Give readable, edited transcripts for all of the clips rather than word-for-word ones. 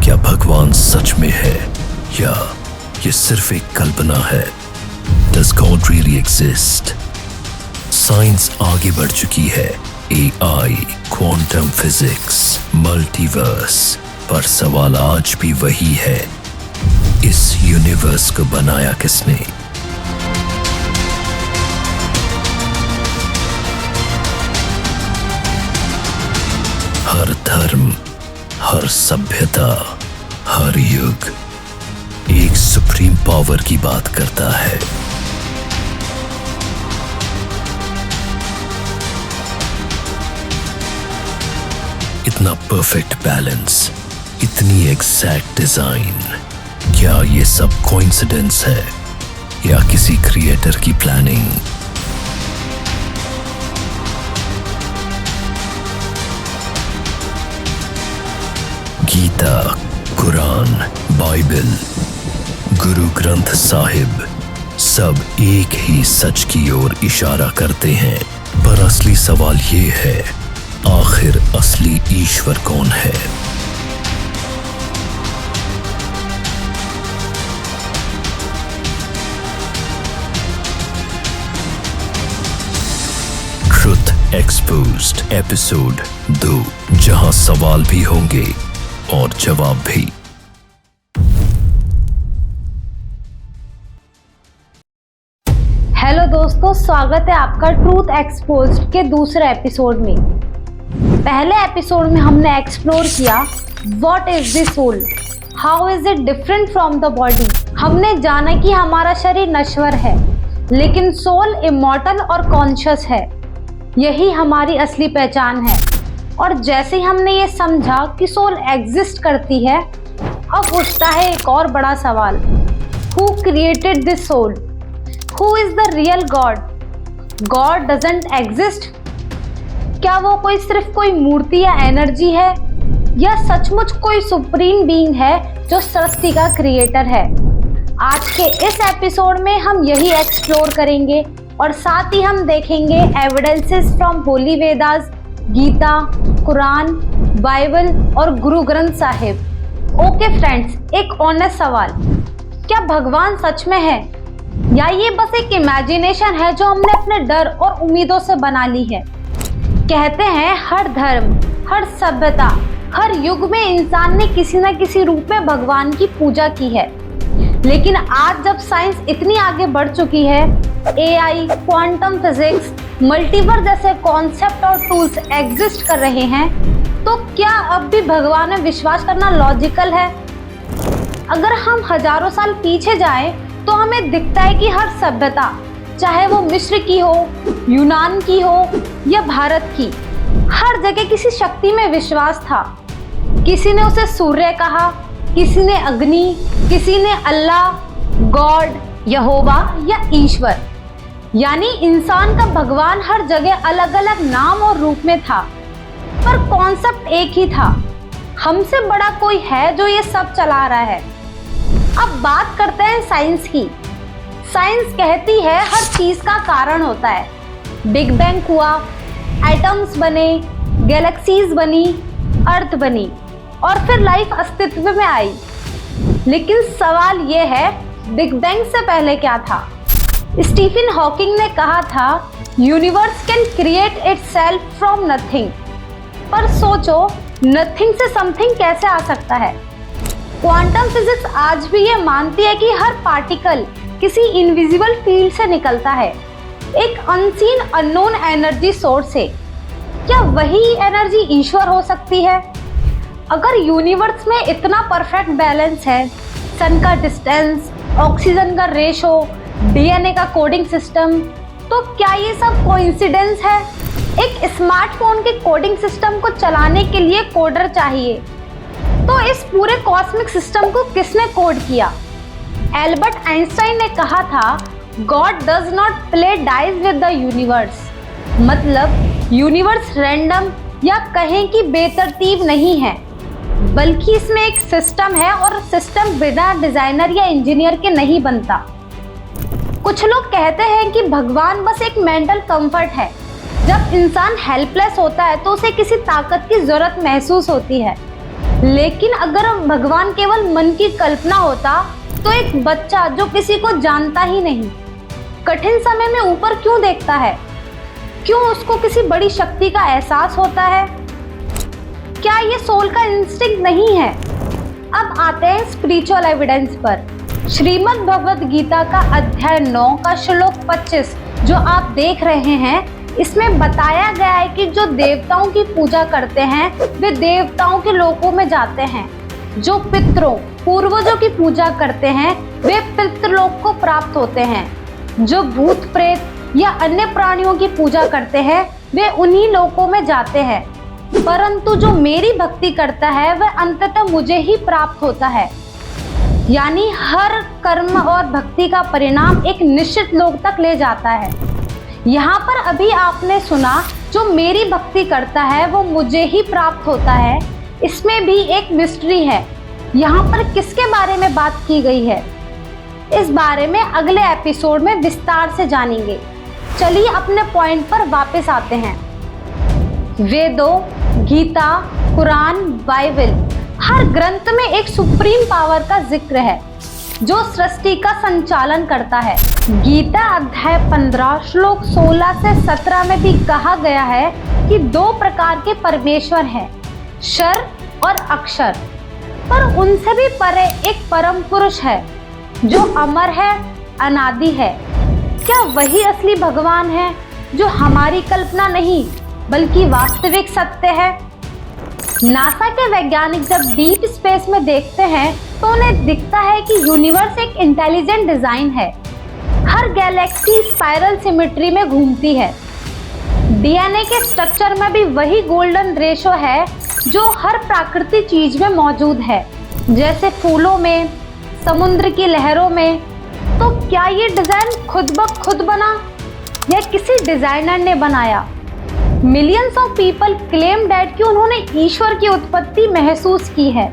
क्या भगवान सच में है या ये सिर्फ एक कल्पना है? Does God really exist? Science आगे बढ़ चुकी है, AI, क्वांटम फिजिक्स, मल्टीवर्स, पर सवाल आज भी वही है, इस यूनिवर्स को बनाया किसने? हर धर्म, हर सभ्यता, हर युग एक सुप्रीम पावर की बात करता है। इतना परफेक्ट बैलेंस, इतनी एग्जैक्ट डिजाइन, क्या ये सब कोइंसिडेंस है या किसी क्रिएटर की प्लानिंग? गीता, कुरान, बाइबल, गुरु ग्रंथ साहिब सब एक ही सच की ओर इशारा करते हैं, पर असली सवाल ये है, आखिर असली ईश्वर कौन है? ट्रुथ एक्सपोज्ड एपिसोड 2, जहां सवाल भी होंगे और जवाब भी। हेलो दोस्तों, स्वागत है आपका ट्रूथ एक्सपोज्ड के दूसरे एपिसोड में। पहले एपिसोड में हमने एक्सप्लोर किया what is the soul, how is it different from the body. हमने जाना कि हमारा शरीर नश्वर है लेकिन सोल इमॉर्टल और कॉन्शियस है, यही हमारी असली पहचान है। और जैसे ही हमने ये समझा कि सोल एग्जिस्ट करती है, अब उठता है एक और बड़ा सवाल, who created this soul? Who is the real God? God doesn't exist? क्या वो सिर्फ कोई मूर्ति या एनर्जी है, या सचमुच कोई सुप्रीम बीइंग है जो सृष्टि का क्रिएटर है? आज के इस एपिसोड में हम यही एक्सप्लोर करेंगे और साथ ही हम देखेंगे evidences from holy Vedas, Gita, Quran, Bible और गुरु ग्रंथ साहिब। ओके फ्रेंड्स, एक ऑनेस्ट सवाल, क्या भगवान सच में है या ये बस एक इमेजिनेशन है जो हमने अपने डर और उम्मीदों से बना ली है? कहते हैं हर धर्म, हर सभ्यता, हर युग में इंसान ने किसी न किसी रूप में भगवान की पूजा की है। लेकिन आज जब साइंस इतनी आगे बढ़ चुकी है, AI, क्वांटम फिजिक्स, मल्टीवर्स जैसे कॉन्सेप्ट और टूल्स एग्जिस्ट कर रहे हैं, तो क्या अब भी भगवान में विश्वास करना लॉजिकल है? अगर हम हजारों साल पीछे जाएं, तो हमें दिखता है कि हर सभ्यता, चाहे वो मिस्र की हो, यूनान की हो या भारत की, हर जगह किसी शक्ति में विश्वास था। किसी ने उसे सूर्य कहा, किसी ने अग्नि, किसी ने अल्लाह, गॉड, यहोवा या ईश्वर। यानी इंसान का भगवान हर जगह अलग अलग नाम और रूप में था, पर कॉन्सेप्ट एक ही था, हमसे बड़ा कोई है जो ये सब चला रहा है। अब बात करते हैं साइंस की। साइंस कहती है हर चीज का कारण होता है। बिग बैंग हुआ, एटम्स बने, गैलेक्सीज बनी, अर्थ बनी और फिर लाइफ अस्तित्व में आई। लेकिन सवाल ये है, बिग बैंग से पहले क्या था? स्टीफन हॉकिंग ने कहा था universe can create itself from nothing. पर सोचो, नथिंग से समथिंग कैसे आ सकता है? क्वांटम फिजिक्स आज भी ये मानती है कि हर पार्टिकल किसी इनविजिबल फील्ड से निकलता है, एक अनसीन अननोन एनर्जी सोर्स से। क्या वही एनर्जी ईश्वर हो सकती है? अगर यूनिवर्स में इतना परफेक्ट बैलेंस है, सन का डिस्टेंस, ऑक्सीजन का रेशो, DNA का कोडिंग सिस्टम, तो क्या ये सब कोइंसिडेंस है? एक स्मार्टफोन के कोडिंग सिस्टम को चलाने के लिए कोडर चाहिए, तो इस पूरे कॉस्मिक सिस्टम को किसने कोड किया? एल्बर्ट आइंस्टाइन ने कहा था, God does not play dice with the universe. मतलब यूनिवर्स रैंडम या कहें कि बेतरतीब नहीं है, बल्कि इसमें एक सिस्टम है और सिस्टम बिना डिजाइनर या इंजीनियर के नहीं बनता। कुछ लोग कहते हैं कि भगवान बस एक मेंटल कंफर्ट है। जब इंसान हेल्पलेस होता है तो उसे किसी ताकत की जरूरत महसूस होती है। लेकिन अगर भगवान केवल मन की कल्पना होता तो एक बच्चा जो किसी को जानता ही नहीं कठिन समय में ऊपर क्यों देखता है? क्यों उसको किसी बड़ी शक्ति का एहसास होता है? क्या ये सोल का इंस्टिंक्ट नहीं है? अब आते हैं स्पिरिचुअल एविडेंस पर। श्रीमद् भगवद गीता का अध्याय 9 का श्लोक 25 जो आप देख रहे हैं, इसमें बताया गया है कि जो देवताओं की पूजा करते हैं वे देवताओं के लोकों में जाते हैं। जो पितरों पूर्वजों की पूजा करते हैं वे पितृलोक को प्राप्त होते हैं। जो भूत प्रेत या अन्य प्राणियों की पूजा करते हैं वे उन्हीं लोकों में जाते हैं। परंतु जो मेरी भक्ति करता है वह अंततः मुझे ही प्राप्त होता है। यानी हर कर्म और भक्ति का परिणाम एक निश्चित लोक तक ले जाता है। यहाँ पर अभी आपने सुना जो मेरी भक्ति करता है वो मुझे ही प्राप्त होता है, इसमें भी एक मिस्ट्री है। यहाँ पर किसके बारे में बात की गई है, इस बारे में अगले एपिसोड में विस्तार से जानेंगे। चलिए अपने पॉइंट पर वापस आते हैं। वेदों, गीता, कुरान, बाइबल, हर ग्रंथ में एक सुप्रीम पावर का जिक्र है जो सृष्टि का संचालन करता है। गीता अध्याय 15 श्लोक 16 से 17 में भी कहा गया है कि 2 प्रकार के परमेश्वर हैं, क्षर और अक्षर। पर उनसे भी परे एक परम पुरुष है जो अमर है, अनादि है। क्या वही असली भगवान है जो हमारी कल्पना नहीं बल्कि वास्तविक सत्य है? नासा के वैज्ञानिक जब डीप स्पेस में देखते हैं तो उन्हें दिखता है कि यूनिवर्स एक इंटेलिजेंट डिजाइन है। हर गैलेक्सी स्पाइरल सिमेट्री में घूमती है। डीएनए के स्ट्रक्चर में भी वही गोल्डन रेशो है जो हर प्राकृतिक चीज में मौजूद है, जैसे फूलों में, समुद्र की लहरों में। तो क्या ये डिजाइन खुद ब खुद बना या किसी डिजाइनर ने बनाया? Millions of people claim that कि उन्होंने ईश्वर की उत्पत्ति महसूस की है,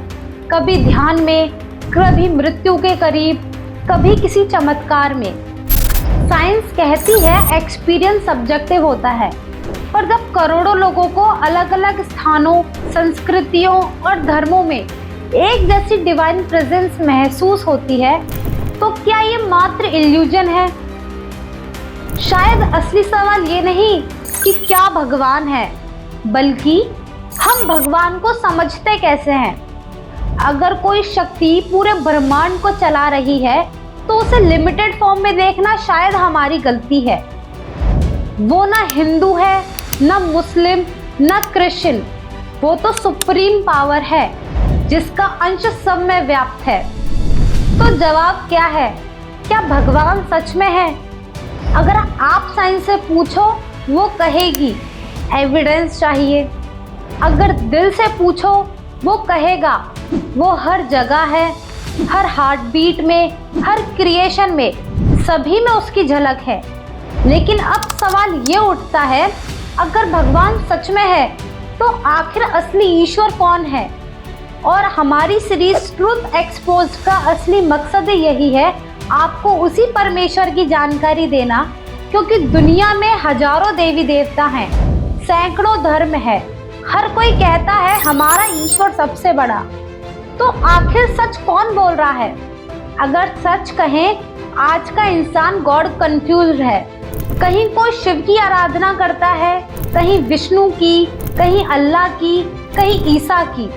कभी ध्यान में, कभी मृत्यु के करीब, कभी किसी चमत्कार में। साइंस कहती है एक्सपीरियंस सब्जेक्टिव होता है, पर जब करोड़ों लोगों को अलग अलग स्थानों, संस्कृतियों और धर्मों में एक जैसी डिवाइन प्रेजेंस महसूस होती है तो क्या ये मात्र इल्यूजन है? शायद असली सवाल ये नहीं कि क्या भगवान है, बल्कि हम भगवान को समझते कैसे हैं। अगर कोई शक्ति पूरे ब्रह्मांड को चला रही है तो उसे लिमिटेड फॉर्म में देखना शायद हमारी गलती है। वो ना हिंदू है, ना मुस्लिम, ना क्रिश्चियन, वो तो सुप्रीम पावर है जिसका अंश सब में व्याप्त है। तो जवाब क्या है? क्या भगवान सच में है? अगर आप साइंस से पूछो वो कहेगी एविडेंस चाहिए। अगर दिल से पूछो वो कहेगा वो हर जगह है, हर हार्ट बीट में, हर क्रिएशन में, सभी में उसकी झलक है। लेकिन अब सवाल ये उठता है, अगर भगवान सच में है तो आखिर असली ईश्वर कौन है? और हमारी सीरीज ट्रूथ एक्सपोज्ड का असली मकसद यही है, आपको उसी परमेश्वर की जानकारी देना, क्योंकि दुनिया में हजारों देवी देवता हैं, सैकड़ों धर्म है, हर कोई कहता है हमारा ईश्वर सबसे बड़ा। तो आखिर सच कौन बोल रहा है? अगर सच कहें, आज का इंसान गॉड कंफ्यूज्ड है। कहीं कोई शिव की आराधना करता है, कहीं विष्णु की, कहीं अल्लाह की, कहीं ईसा की।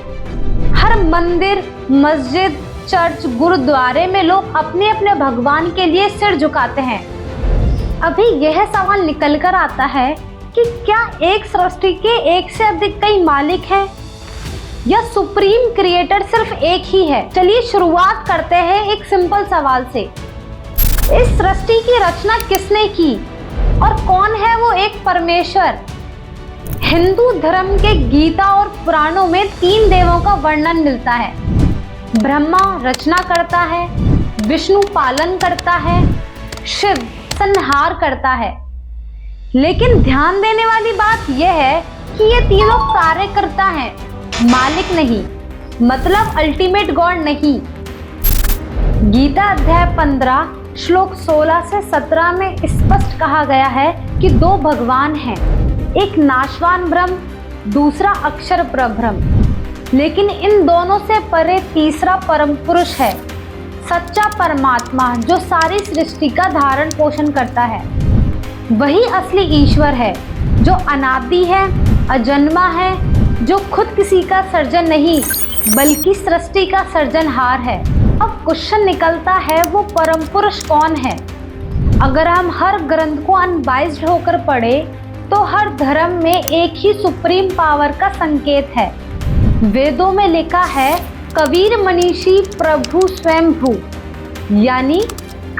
हर मंदिर, मस्जिद, चर्च, गुरुद्वारे में लोग अपने अपने भगवान के लिए सिर झुकाते हैं। अभी यह सवाल निकल कर आता है कि क्या एक सृष्टि के एक से अधिक कई मालिक हैं या सुप्रीम क्रिएटर सिर्फ एक ही है? चलिए शुरुआत करते हैं एक सिंपल सवाल से। इस सृष्टि की रचना किसने की और कौन है वो एक परमेश्वर? हिंदू धर्म के गीता और पुराणों में 3 देवों का वर्णन मिलता है। ब्रह्मा रचना करता है, विष्णु पालन करता है, शिव संहार करता है। लेकिन ध्यान देने वाली बात यह है कि ये तीनों कार्य करता है, मालिक नहीं, मतलब अल्टीमेट गॉड नहीं। गीता अध्याय 15 श्लोक 16 से 17 में स्पष्ट कहा गया है कि 2 भगवान हैं, एक नाशवान ब्रह्म, दूसरा अक्षर परब्रह्म। लेकिन इन दोनों से परे तीसरा परम पुरुष है, सच्चा परमात्मा जो सारी सृष्टि का धारण पोषण करता है। वही असली ईश्वर है जो अनादि है, अजन्मा है, जो खुद किसी का सर्जन नहीं बल्कि सृष्टि का सर्जनहार है। अब क्वेश्चन निकलता है, वो परम पुरुष कौन है? अगर हम हर ग्रंथ को अनबाइज्ड होकर पढ़े तो हर धर्म में एक ही सुप्रीम पावर का संकेत है। वेदों में लिखा है कबीर मनीषी प्रभु स्वयं भू, यानी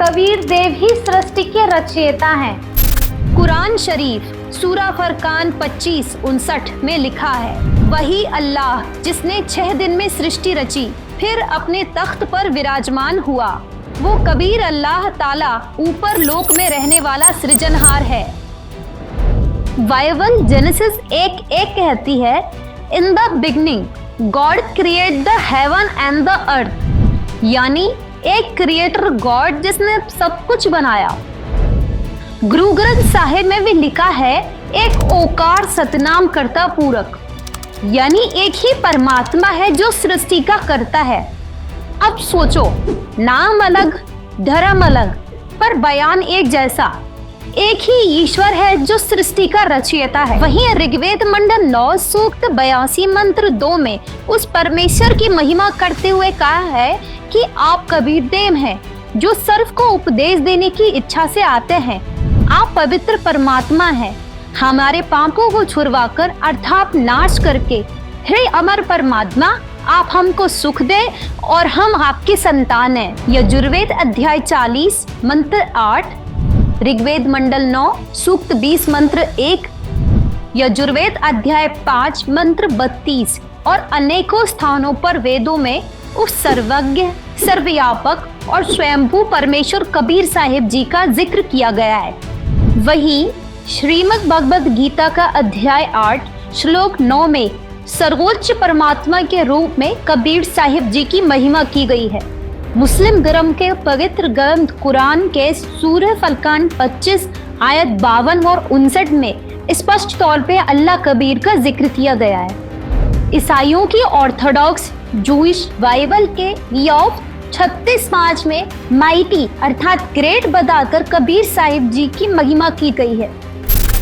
कबीर देव ही सृष्टि के रचयिता हैं। कुरान शरीफ सूरा फरकान 25:59 में लिखा है, वही अल्लाह जिसने 6 दिन में सृष्टि रची फिर अपने तख्त पर विराजमान हुआ, वो कबीर अल्लाह ताला ऊपर लोक में रहने वाला सृजनहार है। बाइबल जेनेसिस 1:1 कहती है, in the beginning God create the heaven and the earth, यानी एक क्रिएटर गॉड जिसने सब कुछ बनाया। गुरु ग्रंथ साहिब में भी लिखा है, एक ओकार सतनाम करता पूरक, यानी एक ही परमात्मा है जो सृष्टि का करता है। अब सोचो, नाम अलग धर्म अलग पर बयान एक जैसा, एक ही ईश्वर है जो सृष्टि का रचयिता है। वहीं ऋग्वेद मंडल 9 सूक्त 82 मंत्र 2 में उस परमेश्वर की महिमा करते हुए कहा है कि आप कबीर देव हैं जो सर्व को उपदेश देने की इच्छा से आते हैं। आप पवित्र परमात्मा हैं, हमारे पापों को छुड़वाकर अर्थात नाश करके, हे अमर परमात्मा आप हमको सुख दे और हम आपकी संतान हैं। यजुर्वेद अध्याय 40 मंत्र 8, ऋग्वेद मंडल 9 सूक्त 20 मंत्र 1, यजुर्वेद अध्याय 5 मंत्र 32 और अनेकों स्थानों पर वेदों में उस सर्वज्ञ, सर्वव्यापक और स्वयंभू परमेश्वर कबीर साहिब जी का जिक्र किया गया है। वहीं श्रीमद् भगवद गीता का अध्याय 8 श्लोक 9 में सर्वोच्च परमात्मा के रूप में कबीर साहिब जी की महिमा की गई है। मुस्लिम धर्म के पवित्र ग्रंथ कुरान के सूरह फरकान 25 आयत 52 और 59 में स्पष्ट तौर पे अल्लाह कबीर का जिक्र किया गया है। ईसाइयों की ऑर्थोडॉक्स जूइश बाइबल के योग 36:5 में माइटी अर्थात ग्रेट बताकर कबीर साहिब जी की महिमा की गई है।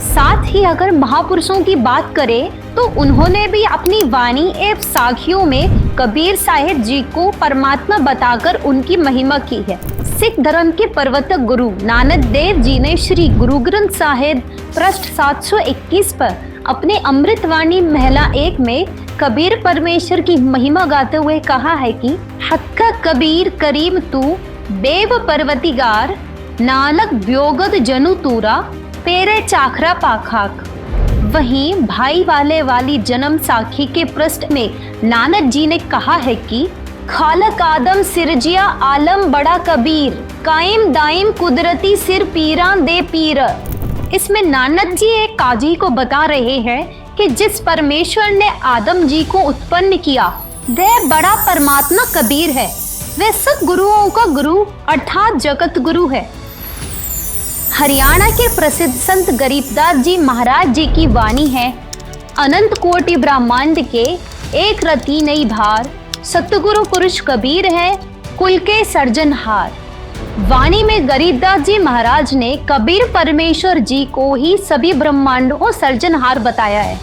साथ ही अगर महापुरुषों की बात करें तो उन्होंने भी अपनी वाणी एवं साखियों में कबीर साहिब जी को परमात्मा बताकर उनकी महिमा की है। सिख धर्म के प्रवर्तक गुरु नानक देव जी ने श्री गुरु ग्रंथ साहिब पृष्ठ 721 पर अपने अमृतवाणी महला 1 में कबीर परमेश्वर की महिमा गाते हुए कहा है कि हक्का कबीर करीम तू बेव पर्वतिगार नानक व्योगद जनु तूरा पेरे चाखरा पाखाक। वहीं भाई वाले वाली जन्म साखी के पृष्ठ में नानक जी ने कहा है कि खालक आदम सिरजिया आलम बड़ा कबीर कायम दाइम कुदरती सिर पीरा दे पीर। इसमें नानक जी एक काजी को बता रहे हैं कि जिस परमेश्वर ने आदम जी को उत्पन्न किया वह बड़ा परमात्मा कबीर है, वह सब गुरुओं का गुरु अर्थात जगत गुरु है। हरियाणा के प्रसिद्ध संत गरीबदास जी महाराज जी की वाणी है, अनंत कोटि ब्रह्मांड के एक रति नहीं भार, सतगुरु पुरुष कबीर है कुल के सर्जनहार। वाणी में गरीबदास जी महाराज ने कबीर परमेश्वर जी को ही सभी ब्रह्मांडों को सर्जनहार बताया है।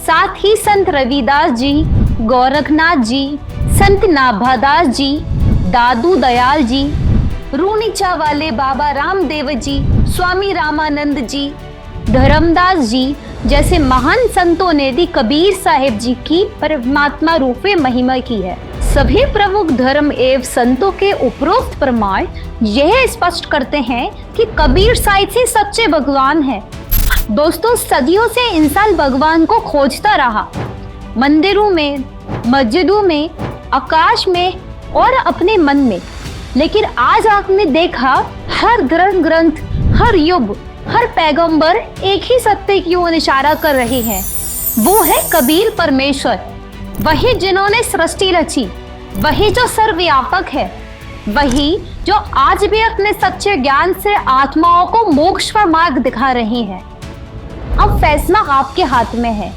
साथ ही संत रविदास जी, गोरखनाथ जी, संत नाभादास जी, दादू दयाल जी, रूनीचा वाले बाबा रामदेव जी, स्वामी रामानंद जी, धर्मदास जी जैसे महान संतों ने भी कबीर साहिब जी की परमात्मा रूप में महिमा की है। सभी प्रमुख धर्म एवं संतों के उपरोक्त प्रमाण यह स्पष्ट करते हैं कि कबीर साहिब से सच्चे भगवान हैं। दोस्तों, सदियों से इंसान भगवान को खोजता रहा, मंदिरों में, मस्जिदों में, आकाश में और अपने मन में। लेकिन आज आपने देखा हर धर्म ग्रंथ, हर युग, हर पैगंबर एक ही सत्य की ओर इशारा कर रहे हैं, वो है कबीर परमेश्वर। वही जिन्होंने सृष्टि रची, वही जो सर्वव्यापक है, वही जो आज भी अपने सच्चे ज्ञान से आत्माओं को मोक्ष का मार्ग दिखा रहे हैं। अब फैसला आपके हाथ में है,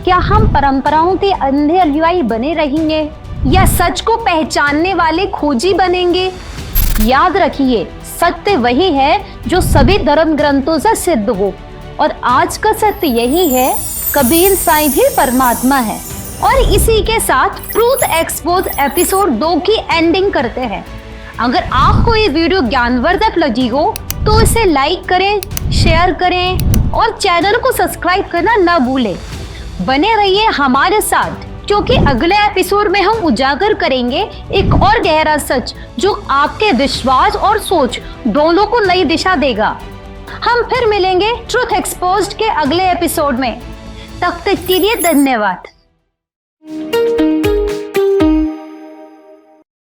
क्या हम परंपराओं के अंधे अनुयायी बने रहेंगे या सच को पहचानने वाले खोजी बनेंगे? याद रखिए, सत्य वही है जो सभी धर्म ग्रंथों से सिद्ध हो, और आज का सत्य यही है, कबीर साईं भी परमात्मा है। और इसी के साथ ट्रूथ एक्सपोज एपिसोड 2 की एंडिंग करते हैं। अगर आपको ये वीडियो ज्ञानवर्धक लगी हो तो इसे लाइक करें, शेयर करें और चैनल को सब्सक्राइब करना न भूलें। बने रहिए हमारे साथ, क्योंकि अगले एपिसोड में हम उजागर करेंगे एक और गहरा सच जो आपके विश्वास और सोच दोनों को नई दिशा देगा। हम फिर मिलेंगे ट्रूथ एक्सपोज्ड के अगले एपिसोड में। तब तक के लिए धन्यवाद।